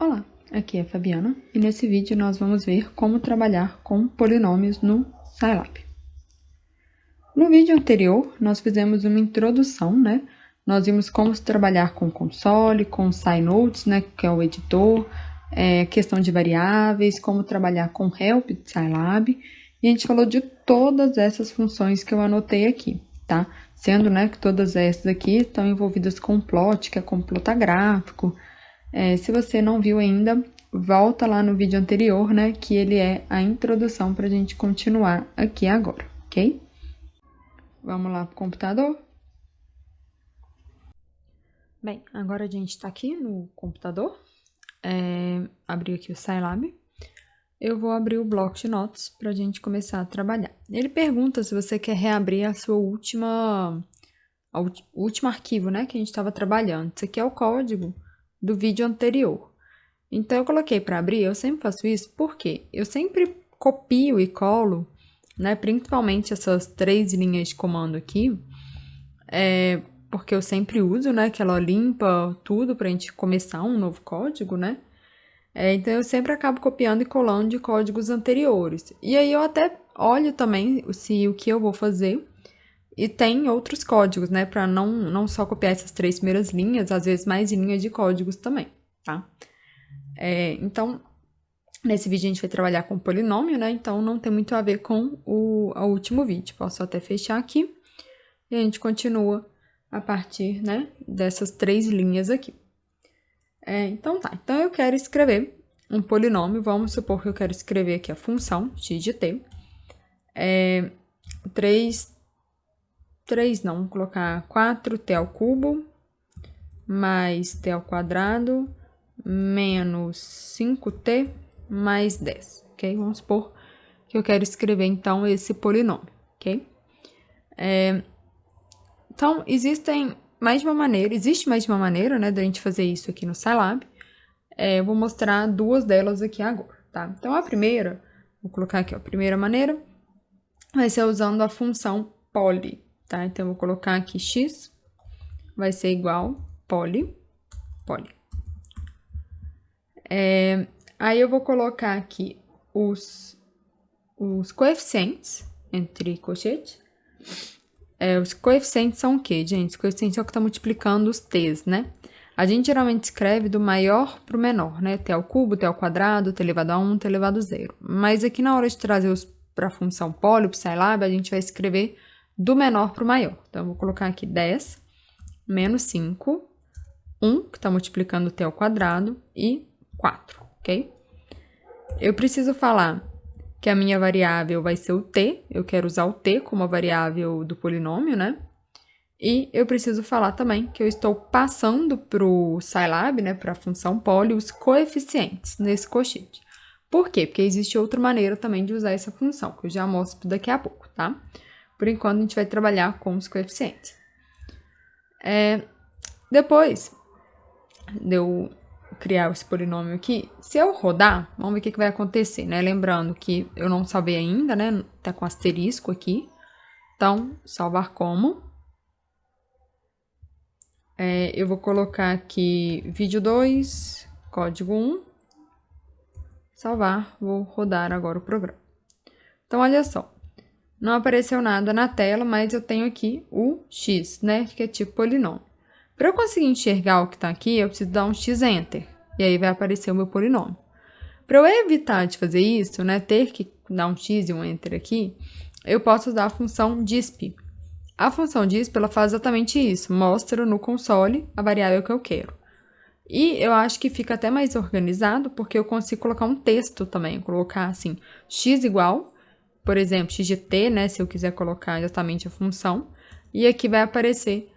Olá, aqui é a Fabiana e nesse vídeo nós vamos ver como trabalhar com polinômios no Scilab. No vídeo anterior, nós fizemos uma introdução, né? Nós vimos como trabalhar com console, com SciNotes, né? Que é o editor, questão de variáveis, como trabalhar com help de Scilab. E a gente falou de todas essas funções que eu anotei aqui, tá? Sendo, né, que todas essas aqui estão envolvidas com plot, que é com plotagráfico. Se você não viu ainda, volta lá no vídeo anterior, né, que ele é a introdução para a gente continuar aqui agora, ok? Vamos lá para o computador? Bem, agora a gente está aqui no computador, abri aqui o Scilab. Eu vou abrir o bloco de notas para a gente começar a trabalhar. Ele pergunta se você quer reabrir a sua o último arquivo, né, que a gente estava trabalhando. Isso aqui é o código do vídeo anterior. Então, eu coloquei para abrir, eu sempre faço isso porque eu sempre copio e colo, né, principalmente essas 3 linhas de comando aqui, porque eu sempre uso, né, que ela limpa tudo para a gente começar um novo código, né. Então, eu sempre acabo copiando e colando de códigos anteriores. E aí, eu até olho também se o que eu vou fazer e tem outros códigos, né, para não só copiar essas 3 primeiras linhas, às vezes mais linhas de códigos também, tá? Então, nesse vídeo a gente vai trabalhar com polinômio, né, então não tem muito a ver com o último vídeo. Posso até fechar aqui e a gente continua a partir, né, dessas 3 linhas aqui. Então tá, então eu quero escrever um polinômio, vamos supor que eu quero escrever aqui a função x de t, 4t ao cubo mais t ao quadrado menos 5t mais 10, ok? Vamos supor que eu quero escrever, então, esse polinômio, ok? Então, existe mais de uma maneira, né, da gente fazer isso aqui no Scilab. Eu vou mostrar 2 delas aqui agora, tá? Então, a primeira, vou colocar aqui, ó, a primeira maneira vai ser usando a função poly, tá? Então, eu vou colocar aqui x vai ser igual poly. Aí, eu vou colocar aqui os coeficientes, entre colchetes. Os coeficientes são o quê, gente? Os coeficientes é o que está multiplicando os t's, né? A gente geralmente escreve do maior para o menor, né? T ao cubo, t ao quadrado, t elevado a 1, t elevado a 0. Mas aqui na hora de trazer para a função poly, para o Scilab, a gente vai escrever do menor para o maior. Então, eu vou colocar aqui 10 menos 5, 1, que está multiplicando t ao quadrado, e 4, ok? Eu preciso falar que a minha variável vai ser o t, eu quero usar o t como a variável do polinômio, né? E eu preciso falar também que eu estou passando para o Scilab, né, para a função poly, os coeficientes nesse colchete. Por quê? Porque existe outra maneira também de usar essa função, que eu já mostro daqui a pouco, tá? Por enquanto, a gente vai trabalhar com os coeficientes. Depois de eu criar esse polinômio aqui, se eu rodar, vamos ver o que vai acontecer, né? Lembrando que eu não salvei ainda, né? Tá com asterisco aqui. Então, salvar como. Eu vou colocar aqui vídeo 2, código 1. Salvar, vou rodar agora o programa. Então, olha só. Não apareceu nada na tela, mas eu tenho aqui o x, né? Que é tipo polinômio. Para eu conseguir enxergar o que está aqui, eu preciso dar um x-enter. E aí vai aparecer o meu polinômio. Para eu evitar de fazer isso, né, ter que dar um x e um enter aqui, eu posso usar a função disp. A função disp, ela faz exatamente isso. Mostra no console a variável que eu quero. E eu acho que fica até mais organizado, porque eu consigo colocar um texto também. Colocar assim, x igual, por exemplo, x de t, né, se eu quiser colocar exatamente a função. E aqui vai aparecer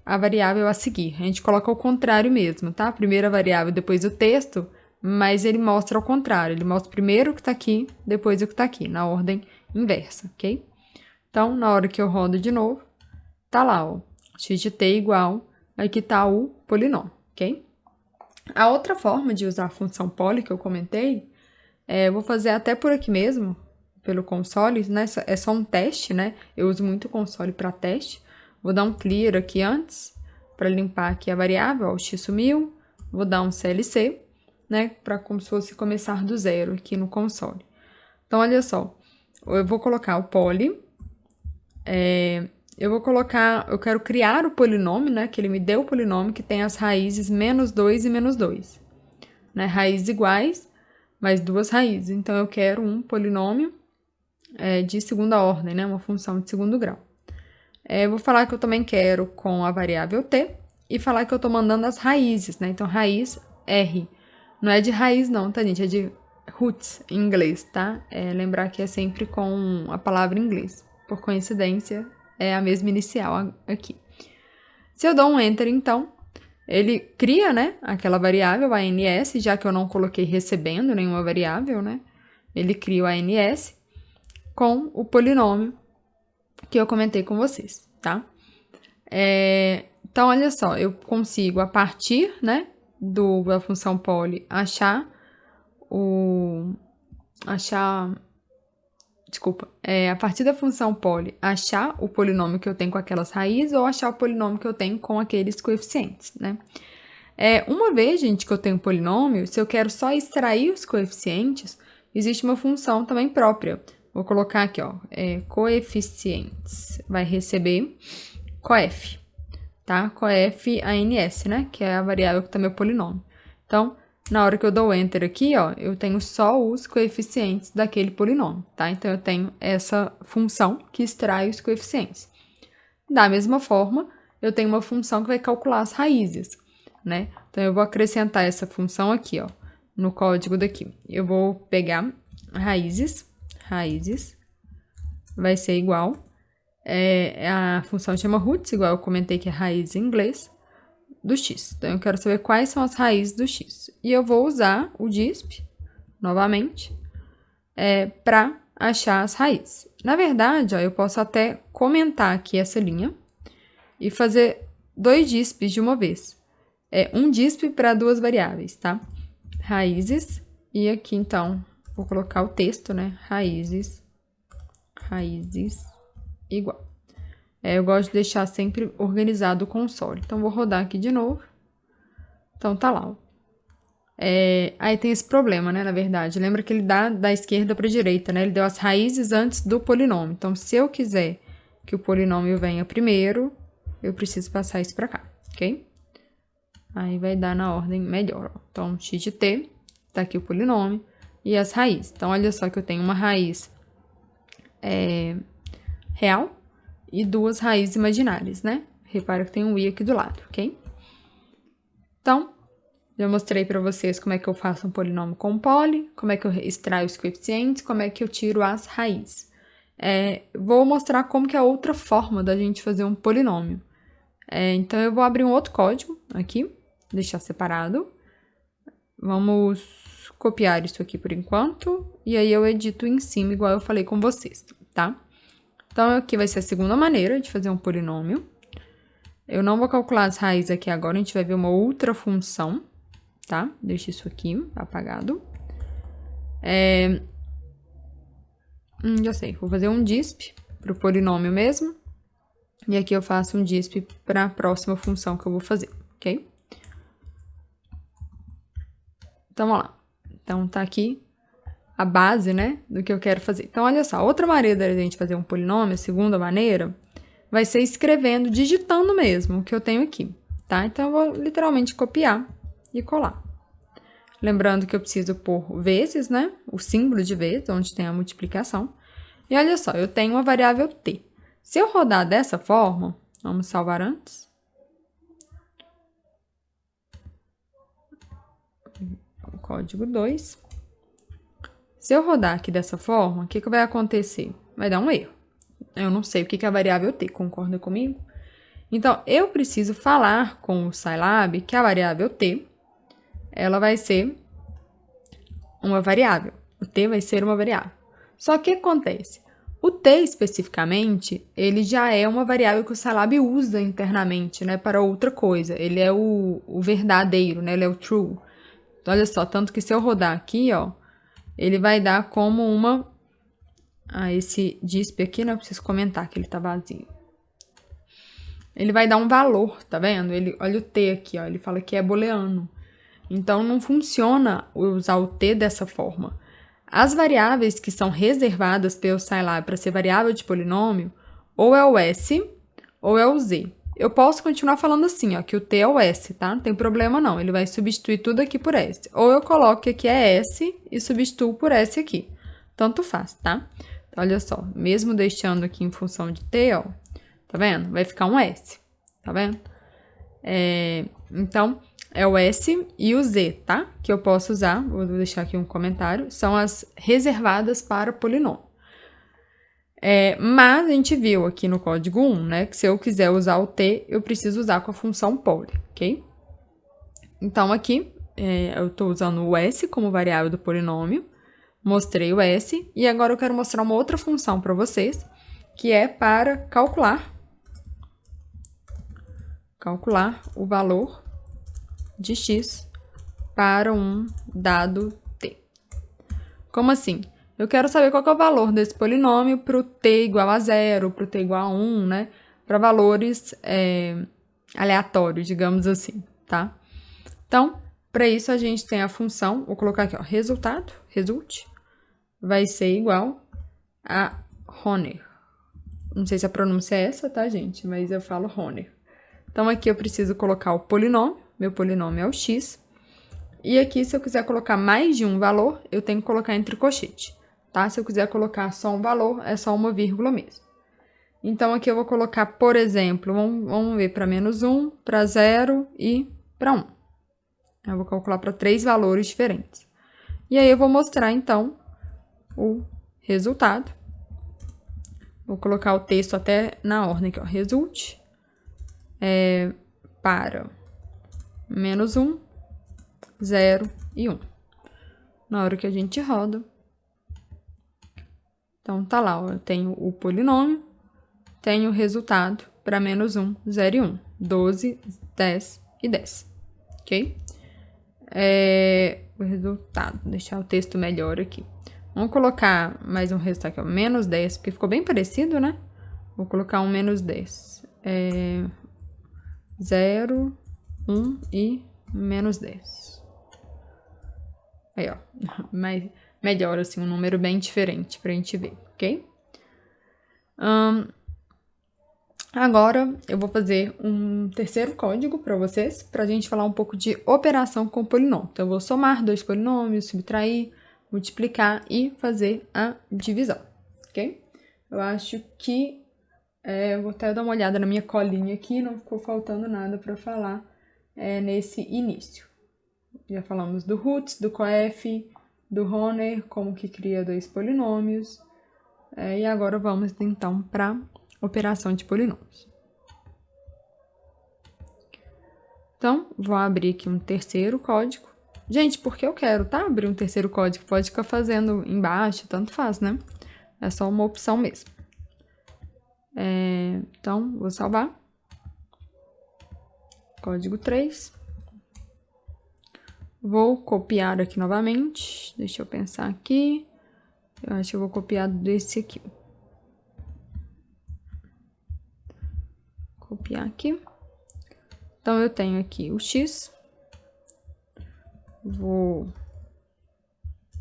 a variável a seguir. A gente coloca o contrário mesmo, tá? Primeiro a variável, depois o texto, mas ele mostra ao contrário. Ele mostra primeiro o que está aqui, depois o que está aqui, na ordem inversa, ok? Então, na hora que eu rodo de novo, tá lá, ó, x de t igual, aqui tá o polinômio, ok? A outra forma de usar a função poly que eu comentei, eu vou fazer até por aqui mesmo, pelo console, né? É só um teste, né? Eu uso muito o console para teste. Vou dar um clear aqui antes, para limpar aqui a variável, ó, o x sumiu, vou dar um CLC, né, para como se fosse começar do zero aqui no console. Então, olha só, eu vou colocar o poly, eu quero criar o polinômio, né, que ele me deu o polinômio que tem as raízes -2 e -2, né, raízes iguais, mais duas raízes. Então, eu quero um polinômio de segunda ordem, né, uma função de segundo grau. Eu vou falar que eu também quero com a variável t e falar que eu tô mandando as raízes, né, então raiz R. Não é de raiz não, tá, gente? É de roots em inglês, tá? Lembrar que é sempre com a palavra em inglês. Por coincidência, é a mesma inicial aqui. Se eu dou um Enter, então, ele cria, né, aquela variável, a ANS, já que eu não coloquei recebendo nenhuma variável, né? Ele cria o ANS com o polinômio que eu comentei com vocês, tá? Então, olha só, eu consigo, a partir, né, da função poly, a partir da função poly, achar o polinômio que eu tenho com aquelas raízes ou achar o polinômio que eu tenho com aqueles coeficientes, né? Uma vez, gente, que eu tenho polinômio, se eu quero só extrair os coeficientes, existe uma função também própria. Vou colocar aqui, ó, coeficientes, vai receber coef, tá? Coef ANS, né? Que é a variável que tá meu polinômio. Então, na hora que eu dou Enter aqui, ó, eu tenho só os coeficientes daquele polinômio, tá? Então, eu tenho essa função que extrai os coeficientes. Da mesma forma, eu tenho uma função que vai calcular as raízes, né? Então, eu vou acrescentar essa função aqui, ó, no código daqui. Eu vou pegar raízes, vai ser igual, a função chama roots, igual eu comentei que é raiz em inglês, do x. Então, eu quero saber quais são as raízes do x. E eu vou usar o disp, novamente, para achar as raízes. Na verdade, ó, eu posso até comentar aqui essa linha e fazer 2 disps de uma vez. Um disp para 2 variáveis, tá? Raízes, e aqui, então, vou colocar o texto, né? Raízes igual. Eu gosto de deixar sempre organizado o console. Então, vou rodar aqui de novo. Então, tá lá, ó. Aí tem esse problema, né, na verdade. Lembra que ele dá da esquerda para a direita, né? Ele deu as raízes antes do polinômio. Então, se eu quiser que o polinômio venha primeiro, eu preciso passar isso para cá, ok? Aí vai dar na ordem melhor, ó. Então, x de t, tá aqui o polinômio, e as raízes. Então, olha só que eu tenho uma raiz real e 2 raízes imaginárias, né? Repara que tem um i aqui do lado, ok? Então, já mostrei para vocês como é que eu faço um polinômio com poly, como é que eu extraio os coeficientes, como é que eu tiro as raízes. Vou mostrar como que é a outra forma da gente fazer um polinômio. Então, eu vou abrir um outro código aqui, deixar separado. Vamos copiar isso aqui por enquanto, e aí eu edito em cima, igual eu falei com vocês, tá? Então, aqui vai ser a segunda maneira de fazer um polinômio. Eu não vou calcular as raízes aqui agora, a gente vai ver uma outra função, tá? Deixa isso aqui apagado. Já sei, vou fazer um disp para o polinômio mesmo. E aqui eu faço um disp para a próxima função que eu vou fazer, ok? Então, vamos lá. Então, tá aqui a base, né, do que eu quero fazer. Então, olha só, outra maneira da gente fazer um polinômio, a segunda maneira, vai ser escrevendo, digitando mesmo o que eu tenho aqui, tá? Então, eu vou literalmente copiar e colar. Lembrando que eu preciso pôr vezes, né, o símbolo de vezes, onde tem a multiplicação. E olha só, eu tenho uma variável t. Se eu rodar dessa forma, vamos salvar antes. O código 2. Se eu rodar aqui dessa forma, o que vai acontecer? Vai dar um erro. Eu não sei o que é a variável t, concorda comigo? Então, eu preciso falar com o Scilab que a variável t, ela vai ser uma variável. O t vai ser uma variável. Só que o que acontece? O t, especificamente, ele já é uma variável que o Scilab usa internamente, né, para outra coisa. Ele é o verdadeiro, né, ele é o true. Então, olha só, tanto que se eu rodar aqui, ó, ele vai dar como uma... esse disp aqui, né, eu preciso comentar que ele tá vazio. Ele vai dar um valor, tá vendo? Olha o t aqui, ó, ele fala que é booleano. Então, não funciona usar o t dessa forma. As variáveis que são reservadas pelo Scilab para ser variável de polinômio, ou é o s ou é o z. Eu posso continuar falando assim, ó, que o t é o s, tá? Não tem problema não, ele vai substituir tudo aqui por s. Ou eu coloco que aqui é s e substituo por s aqui. Tanto faz, tá? Então, olha só, mesmo deixando aqui em função de t, ó, tá vendo? Vai ficar um s, tá vendo? Então, é o S e o Z, tá? Que eu posso usar, vou deixar aqui um comentário, são as reservadas para polinômio. Mas a gente viu aqui no código 1, né, que se eu quiser usar o t, eu preciso usar com a função poly, ok? Então, aqui, eu estou usando o s como variável do polinômio, mostrei o s, e agora eu quero mostrar uma outra função para vocês, que é para calcular o valor de x para um dado t. Como assim? Eu quero saber qual que é o valor desse polinômio para o t igual a 0, para o t igual a 1, né? Para valores aleatórios, digamos assim, tá? Então, para isso a gente tem a função, vou colocar aqui, ó, resultado, result, vai ser igual a Honer. Não sei se a pronúncia é essa, tá, gente? Mas eu falo Honer. Então, aqui eu preciso colocar o polinômio, meu polinômio é o x. E aqui, se eu quiser colocar mais de um valor, eu tenho que colocar entre colchete, tá? Se eu quiser colocar só um valor, é só uma vírgula mesmo. Então, aqui eu vou colocar, por exemplo, vamos ver para -1, para 0 e para 1. Eu vou calcular para 3 valores diferentes. E aí, eu vou mostrar, então, o resultado. Vou colocar o texto até na ordem aqui, ó. Result para -1, 0 e 1. Na hora que a gente roda, então tá lá, ó, eu tenho o polinômio, tenho o resultado para -1, 0 e 1. 12, 10 e 10. Ok? O resultado, vou deixar o texto melhor aqui. Vamos colocar mais um resultado aqui, ó, -10, porque ficou bem parecido, né? Vou colocar um -10. 0, 1 e -10. Aí, ó, melhor, assim, um número bem diferente pra gente ver, ok? Agora, eu vou fazer um terceiro código para vocês, pra gente falar um pouco de operação com polinômio. Então, eu vou somar 2 polinômios, subtrair, multiplicar e fazer a divisão, ok? Eu acho que vou até dar uma olhada na minha colinha aqui, não ficou faltando nada para falar nesse início. Já falamos do roots, do coef, do Honer, como que cria 2 polinômios. E agora vamos, então, para operação de polinômios. Então, vou abrir aqui um terceiro código. Gente, porque eu quero, tá? Abrir um terceiro código, pode ficar fazendo embaixo, tanto faz, né? É só uma opção mesmo. Então, vou salvar. Código 3. Vou copiar aqui novamente. Deixa eu pensar aqui. Eu acho que eu vou copiar desse aqui. Copiar aqui. Então, eu tenho aqui o x. Vou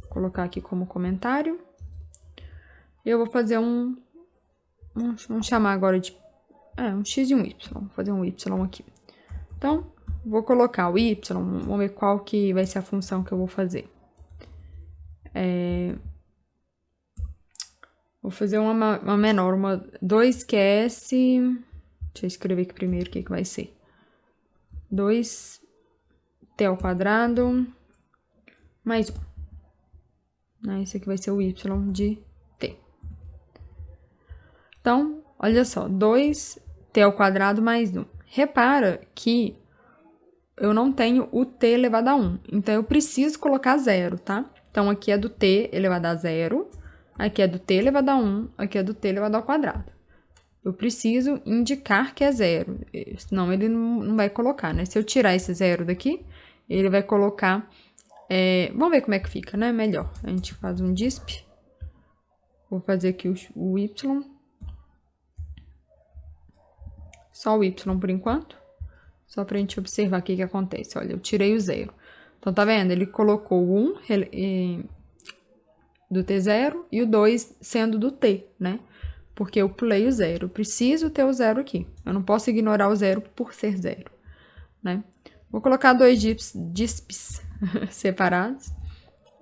colocar aqui como comentário. Eu vou fazer vamos chamar agora de um x e um y. Vou fazer um y aqui. Então, vou colocar o y, vamos ver qual que vai ser a função que eu vou fazer. Vou fazer uma menor, 2 que é s... Deixa eu escrever aqui primeiro o que vai ser. 2t ao quadrado mais 1. Esse aqui vai ser o y de t. Então, olha só, 2t ao quadrado mais 1. Repara que eu não tenho o t elevado a 1, então eu preciso colocar 0, tá? Então, aqui é do t elevado a 0, aqui é do t elevado a 1, aqui é do t elevado ao quadrado. Eu preciso indicar que é 0, senão ele não vai colocar, né? Se eu tirar esse 0 daqui, ele vai colocar... vamos ver como é que fica, né? Melhor. A gente faz um disp. Vou fazer aqui o y. Só o y por enquanto. Só pra gente observar o que acontece. Olha, eu tirei o 0. Então, tá vendo? Ele colocou o 1 do T0 e o 2 sendo do T, né? Porque eu pulei o 0. Eu preciso ter o 0 aqui. Eu não posso ignorar o 0 por ser 0, né? Vou colocar 2 disps separados,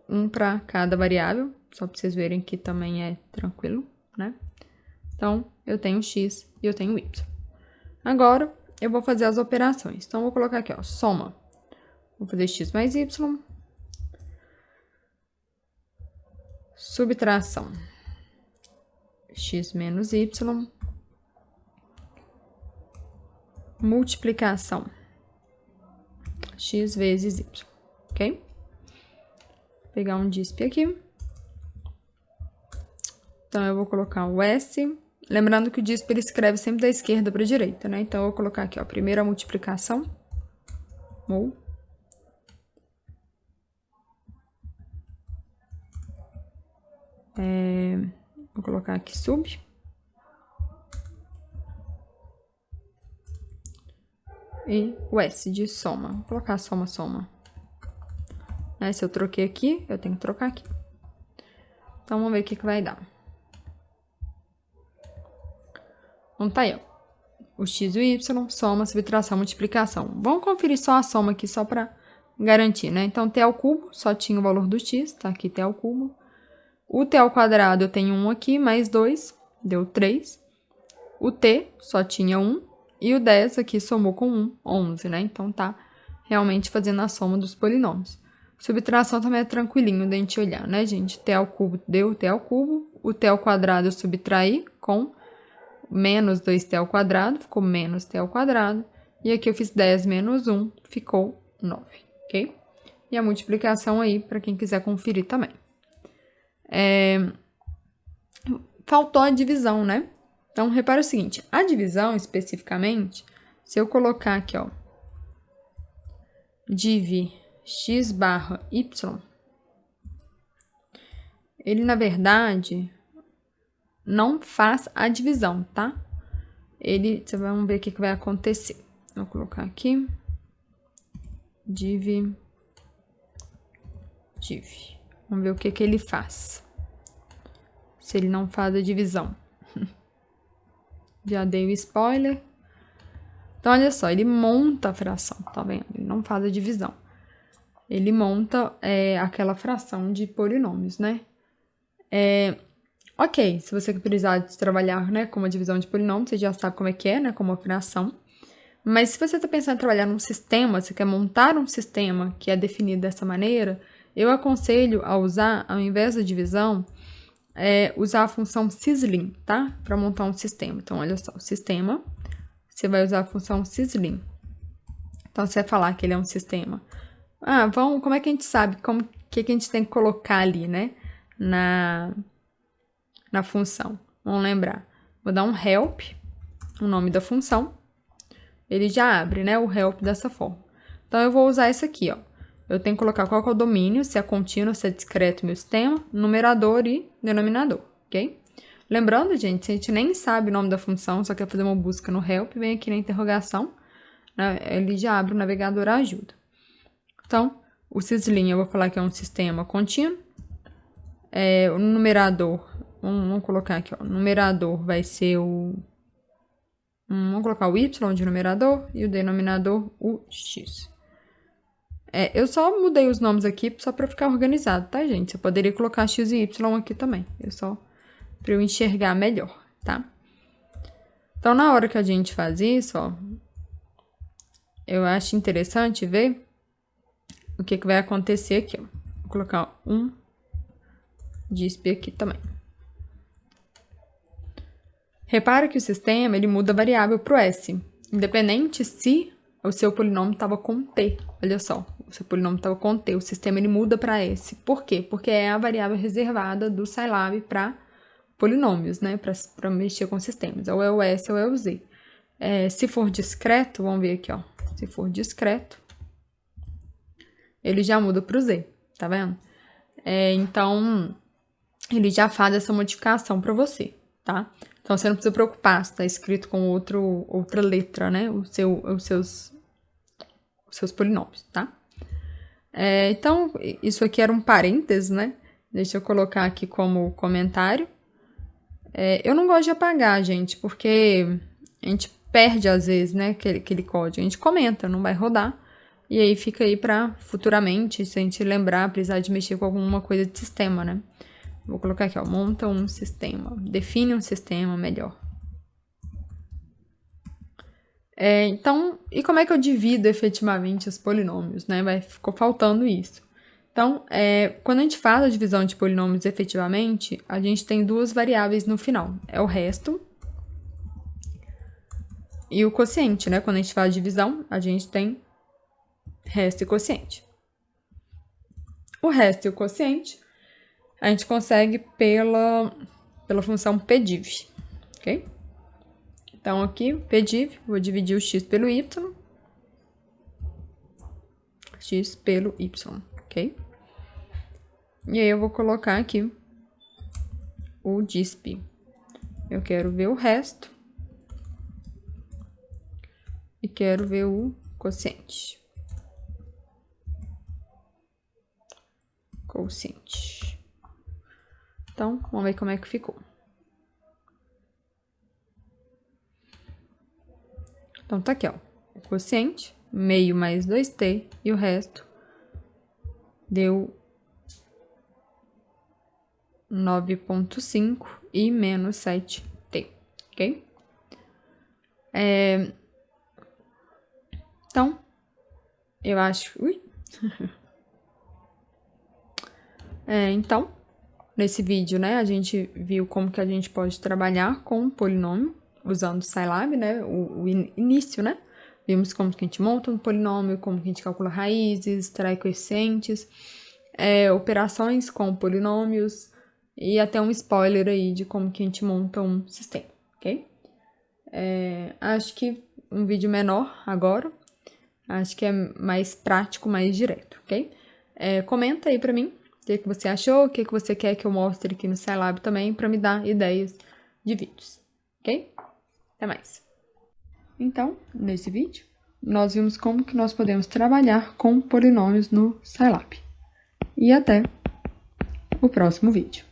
um para cada variável, só para vocês verem que também é tranquilo, né? Então, eu tenho x e eu tenho y. Agora, eu vou fazer as operações. Então, eu vou colocar aqui, ó, soma. Vou fazer x mais y. Subtração. X menos y. Multiplicação. X vezes y, ok? Vou pegar um disp aqui. Então, eu vou colocar o S. Lembrando que o disp ele escreve sempre da esquerda para a direita, né? Então, eu vou colocar aqui, ó, primeira multiplicação. Vou colocar aqui sub. E o S de soma. Vou colocar soma, soma. Né? Se eu troquei aqui, eu tenho que trocar aqui. Então, vamos ver o que vai dar. Então, tá aí, ó. O x e o y, soma, subtração, multiplicação. Vamos conferir só a soma aqui, só para garantir, né? Então, t ao cubo, só tinha o valor do x, tá aqui t ao cubo. O t ao quadrado, eu tenho 1 aqui, mais 2, deu 3. O t só tinha 1. E o 10 aqui somou com 1, 11, né? Então, tá realmente fazendo a soma dos polinômios. Subtração também é tranquilinho da gente olhar, né, gente? T ao cubo deu t ao cubo. O t ao quadrado eu subtraí com menos 2t ao quadrado, ficou menos t ao quadrado. E aqui eu fiz 10 menos 1, ficou 9, ok? E a multiplicação aí, para quem quiser conferir também. Faltou a divisão, né? Então, repara o seguinte, a divisão, especificamente, se eu colocar aqui, ó, div x barra y, ele, na verdade, não faz a divisão, tá? Vocês vão ver o que vai acontecer. Vou colocar aqui, div. Vamos ver o que ele faz. Se ele não faz a divisão. Já dei o spoiler. Então, olha só, ele monta a fração, tá vendo? Ele não faz a divisão. Ele monta aquela fração de polinômios, né? Ok, se você precisar de trabalhar, né, com uma divisão de polinômios, você já sabe como é que é, né, como uma fração. Mas se você está pensando em trabalhar num sistema, você quer montar um sistema que é definido dessa maneira, eu aconselho a usar, ao invés da divisão, usar a função syslin, tá? Para montar um sistema. Então, olha só, o sistema, você vai usar a função syslin. Então, você vai falar que ele é um sistema. Como é que a gente sabe que a gente tem que colocar ali, né? Na função. Vamos lembrar. Vou dar um help, o nome da função. Ele já abre, né? O help dessa forma. Então, eu vou usar esse aqui, ó. Eu tenho que colocar qual que é o domínio, se é contínuo, se é discreto meu sistema, numerador e denominador, ok? Lembrando, gente, se a gente nem sabe o nome da função, só quer fazer uma busca no help, vem aqui na interrogação, né? Ele já abre o navegador ajuda. Então, o syslin eu vou falar que é um sistema contínuo. O numerador, vamos colocar aqui, ó, o numerador vai ser vamos colocar o y de numerador e o denominador o x. Eu só mudei os nomes aqui só para ficar organizado, tá, gente? Você poderia colocar x e y aqui também. Só para eu enxergar melhor, tá? Então, na hora que a gente faz isso, ó, eu acho interessante ver o que vai acontecer aqui, ó. Vou colocar um disp aqui também. Repara que o sistema, ele muda a variável pro S, independente se o seu polinômio estava com T. Olha só, o seu polinômio estava com T, o sistema ele muda para S. Por quê? Porque é a variável reservada do Scilab para polinômios, né? Para mexer com sistemas. Ou é o S ou é o Z. Se for discreto, vamos ver aqui, ó. Se for discreto, ele já muda para o Z, tá vendo? Então, ele já faz essa modificação para você, tá? Então, você não precisa preocupar se está escrito com outra letra, né? Os seus polinômios, tá? Então, isso aqui era um parênteses, né? Deixa eu colocar aqui como comentário. Eu não gosto de apagar, gente, porque a gente perde às vezes, né, aquele código. A gente comenta, não vai rodar. E aí fica aí para futuramente, se a gente lembrar, precisar de mexer com alguma coisa de sistema, né? Vou colocar aqui, ó, monta um sistema, define um sistema melhor. Então, e como é que eu divido efetivamente os polinômios, né? Ficou faltando isso. Então, quando a gente faz a divisão de polinômios efetivamente, a gente tem duas variáveis no final. É o resto e o quociente, né? Quando a gente faz a divisão, a gente tem resto e quociente. O resto e o quociente a gente consegue pela função pdiv, ok? Então, aqui, pdiv, vou dividir o x pelo y, x pelo y, ok? E aí eu vou colocar aqui o disp. Eu quero ver o resto e quero ver o quociente. Então, vamos ver como é que ficou. Então, tá aqui, ó. O quociente, meio mais 2t, e o resto deu 9,5 e menos 7t, ok? Então, eu acho... Ui! Então, nesse vídeo, né, a gente viu como que a gente pode trabalhar com um polinômio, usando o Scilab, né, o início, né? Vimos como que a gente monta um polinômio, como que a gente calcula raízes, extrai coeficientes, operações com polinômios e até um spoiler aí de como que a gente monta um sistema, ok? Acho que um vídeo menor agora, acho que é mais prático, mais direto, ok? Comenta aí pra mim o que você achou, o que você quer que eu mostre aqui no Scilab também, para me dar ideias de vídeos, ok? Até mais! Então, nesse vídeo, nós vimos como que nós podemos trabalhar com polinômios no Scilab. E até o próximo vídeo.